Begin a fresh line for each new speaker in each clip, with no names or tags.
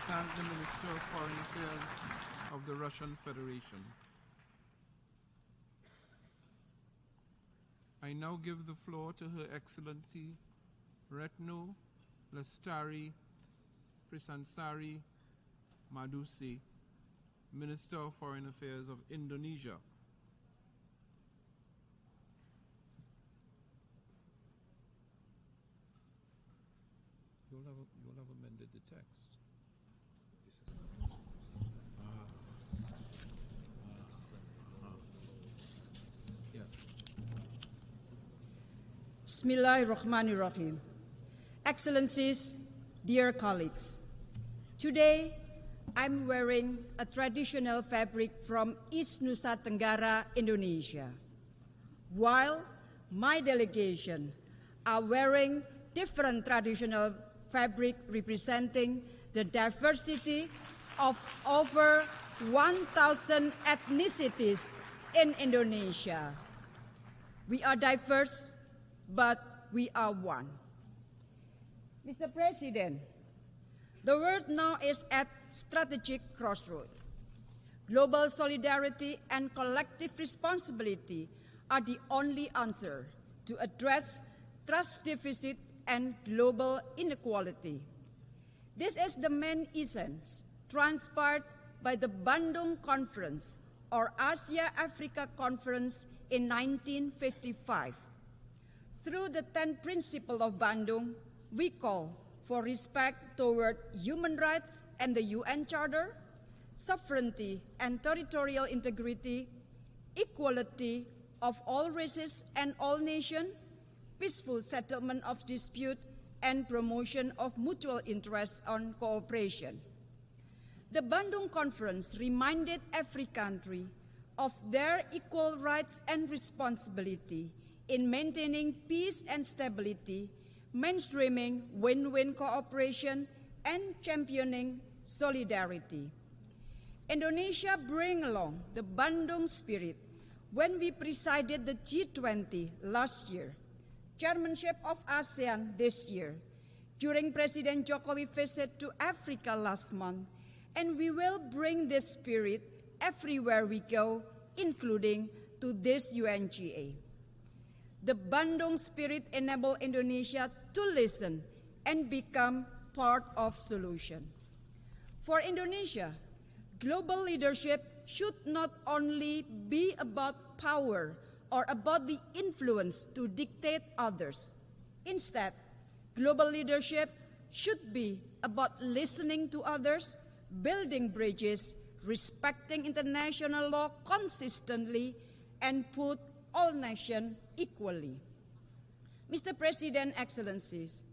thank the Minister of Foreign Affairs of the Russian Federation. I now give the floor to Her Excellency Retno Marsudi Madusi, Minister of Foreign Affairs of Indonesia. You'll have amended the text.
Bismillahirrahmanirrahim. Excellencies, dear colleagues, today I'm wearing a traditional fabric from East Nusa Tenggara, Indonesia, while my delegation are wearing different traditional fabric representing the diversity of over 1,000 ethnicities in Indonesia. We are diverse, but we are one. Mr. President, the world now is at strategic crossroads. Global solidarity and collective responsibility are the only answer to address trust deficit and global inequality. This is the main essence transpired by the Bandung Conference or Asia-Africa Conference in 1955. Through the 10 principles of Bandung, we call for respect toward human rights and the UN Charter, sovereignty and territorial integrity, equality of all races and all nations, peaceful settlement of dispute, and promotion of mutual interest and cooperation. The Bandung Conference reminded every country of their equal rights and responsibility in maintaining peace and stability, mainstreaming win-win cooperation, and championing solidarity. Indonesia bring along the Bandung spirit when we presided the G20 last year, chairmanship of ASEAN this year, during President Jokowi's visit to Africa last month, and we will bring this spirit everywhere we go, including to this UNGA. The Bandung spirit enables Indonesia to listen and become part of solution. For Indonesia, global leadership should not only be about power or about the influence to dictate others. Instead, global leadership should be about listening to others, building bridges, respecting international law consistently, and put all nations equally. Mr. President, Excellencies,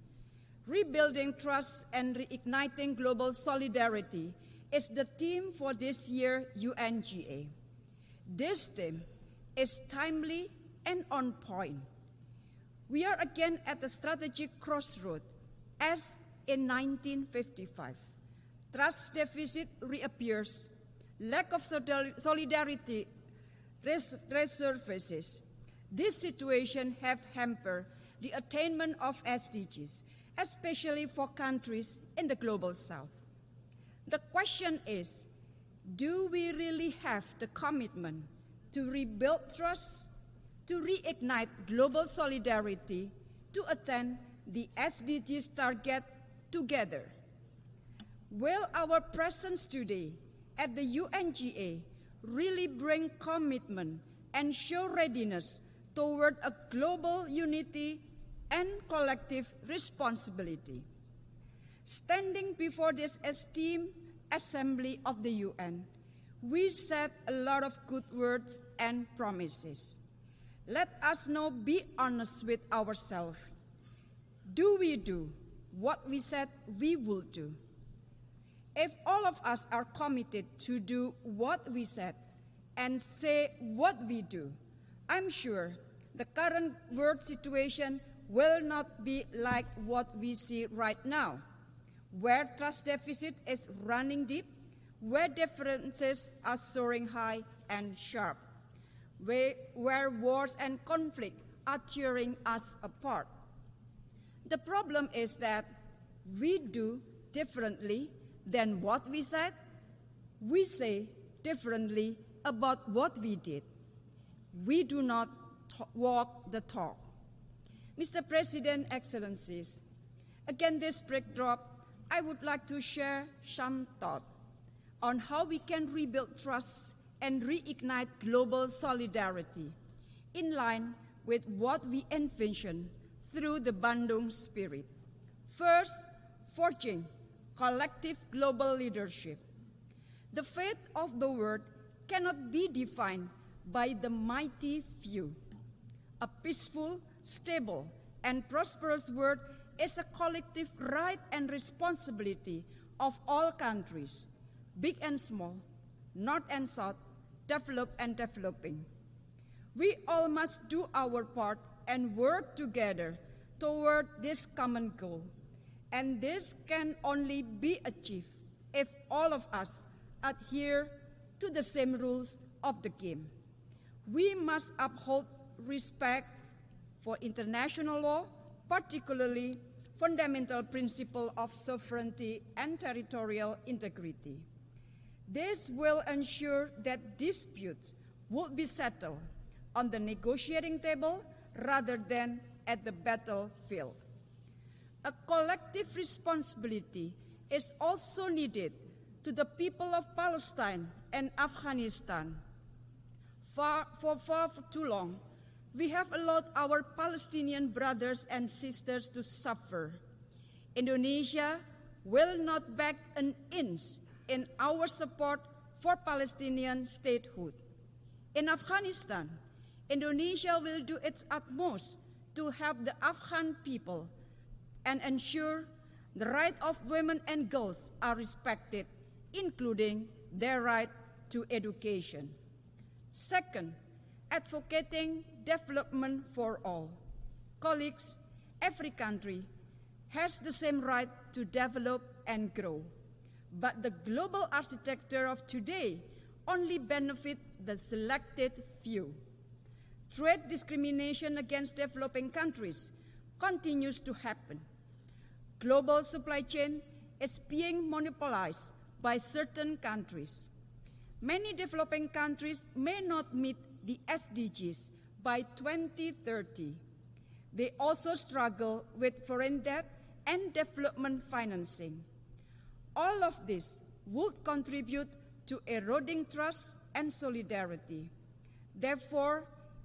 rebuilding trust and reigniting global solidarity is the theme for this year's UNGA. This theme is timely and on point. We are again at the strategic crossroad as in 1955. Trust deficit reappears, lack of solidarity resurfaces. This situation have hampered the attainment of SDGs, especially for countries in the global south. The question is, do we really have the commitment to rebuild trust, to reignite global solidarity, to attain the SDGs target together? Will our presence today at the UNGA really bring commitment and show readiness toward a global unity and collective responsibility? Standing before this esteemed Assembly of the UN, we said a lot of good words and promises. Let us now be honest with ourselves. Do we do what we said we would do? If all of us are committed to do what we said and say what we do, I'm sure the current world situation will not be like what we see right now, where trust deficit is running deep, where differences are soaring high and sharp, where wars and conflict are tearing us apart. The problem is that we do differently than what we said, we say differently about what we did. We do not walk the talk. Mr. President, Excellencies, against this backdrop, I would like to share some thoughts on how we can rebuild trust and reignite global solidarity in line with what we envision through the Bandung spirit. First, forging collective global leadership. The fate of the world cannot be defined by the mighty few. A peaceful, stable, and prosperous world is a collective right and responsibility of all countries, big and small, north and south, developed and developing. We all must do our part and work together toward this common goal. And this can only be achieved if all of us adhere to the same rules of the game. We must uphold respect for international law, particularly fundamental principle of sovereignty and territorial integrity. This will ensure that disputes will be settled on the negotiating table rather than at the battlefield. A collective responsibility is also needed to the people of Palestine and Afghanistan. For far too long, we have allowed our Palestinian brothers and sisters to suffer. Indonesia will not back an inch in our support for Palestinian statehood. In Afghanistan, Indonesia will do its utmost to help the Afghan people and ensure the rights of women and girls are respected, including their right to education. Second, advocating development for all. Colleagues, every country has the same right to develop and grow. But the global architecture of today only benefits the selected few. Trade discrimination against developing countries continues to happen. Global supply chain is being monopolized by certain countries. Many developing countries may not meet the SDGs by 2030. They also struggle with foreign debt and development financing. All of this would contribute to eroding trust and solidarity. Therefore,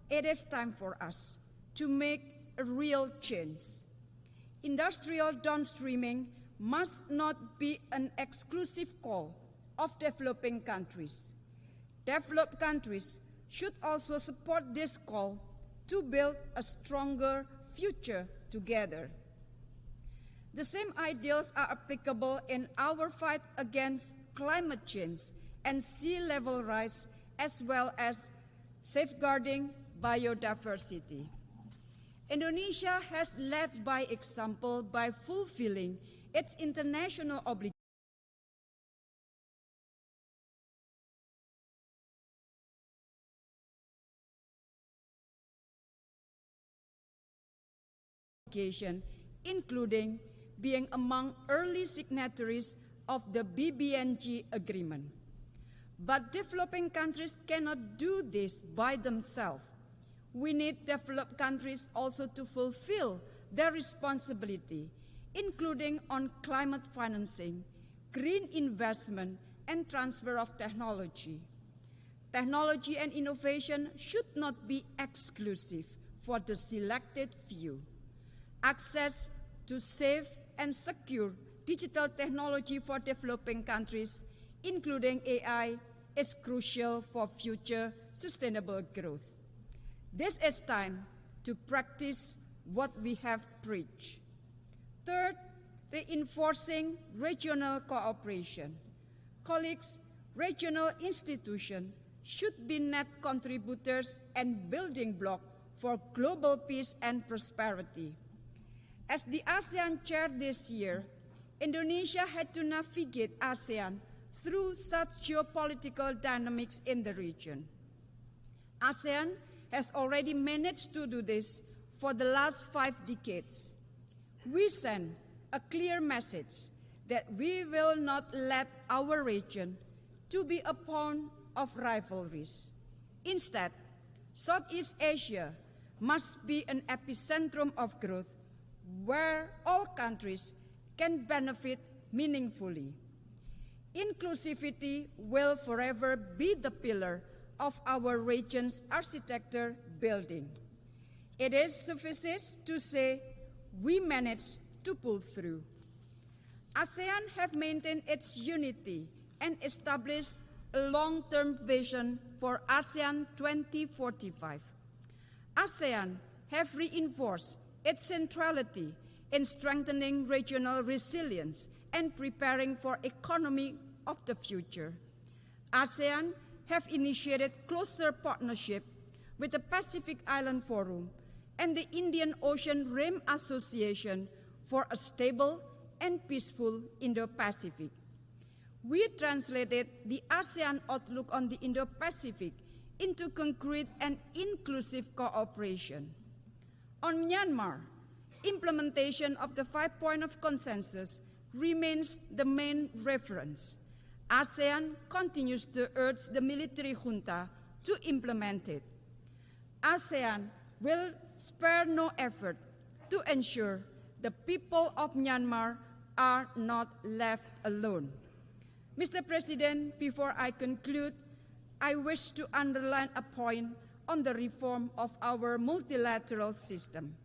it is time for us to make a real change. Industrial downstreaming must not be an exclusive call of developing countries. Developed countries should also support this call to build a stronger future together. The same ideals are applicable in our fight against climate change and sea level rise, as well as safeguarding biodiversity. Indonesia has led by example by fulfilling its international obligations, including being among early signatories of the BBNG agreement. But developing countries cannot do this by themselves. We need developed countries also to fulfill their responsibility, including on climate financing, green investment, and transfer of technology. Technology and innovation should not be exclusive for the selected few. Access to safe and secure digital technology for developing countries, including AI, is crucial for future sustainable growth. This is time to practice what we have preached. Third, reinforcing regional cooperation. Colleagues, regional institutions should be net contributors and building blocks for global peace and prosperity. As the ASEAN chair this year, Indonesia had to navigate ASEAN through such geopolitical dynamics in the region. ASEAN has already managed to do this for the last 5 decades. We send a clear message that we will not let our region to be a pawn of rivalries. Instead, Southeast Asia must be an epicentrum of growth where all countries can benefit meaningfully. Inclusivity will forever be the pillar of our region's architecture building. It is sufficient to say we managed to pull through. ASEAN have maintained its unity and established a long-term vision for ASEAN 2045. ASEAN have reinforced its centrality in strengthening regional resilience and preparing for economy of the future. ASEAN have initiated closer partnership with the Pacific Island Forum and the Indian Ocean Rim Association for a stable and peaceful Indo-Pacific. We translated the ASEAN outlook on the Indo-Pacific into concrete and inclusive cooperation. On Myanmar, implementation of the 5 points of consensus remains the main reference. ASEAN continues to urge the military junta to implement it. ASEAN will spare no effort to ensure the people of Myanmar are not left alone. Mr. President, before I conclude, I wish to underline a point on the reform of our multilateral system.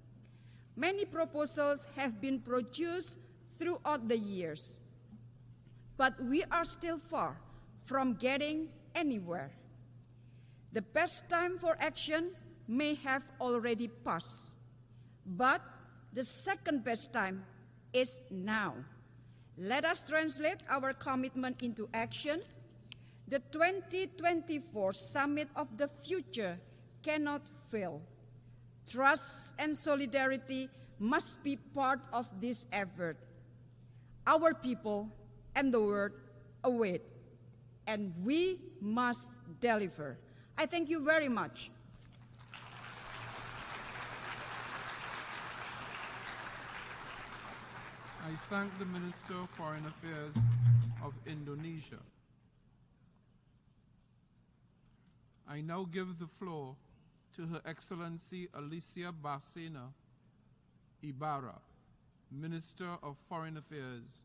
Many proposals have been produced throughout the years, but we are still far from getting anywhere. The best time for action may have already passed, but the second best time is now. Let us translate our commitment into action. The 2024 Summit of the Future cannot fail. Trust and solidarity must be part of this effort. Our people and the world await, and we must deliver. I thank you very much.
I thank the Minister of Foreign Affairs of Indonesia. I now give the floor to Her Excellency Alicia Bacena Ibarra, Minister of Foreign Affairs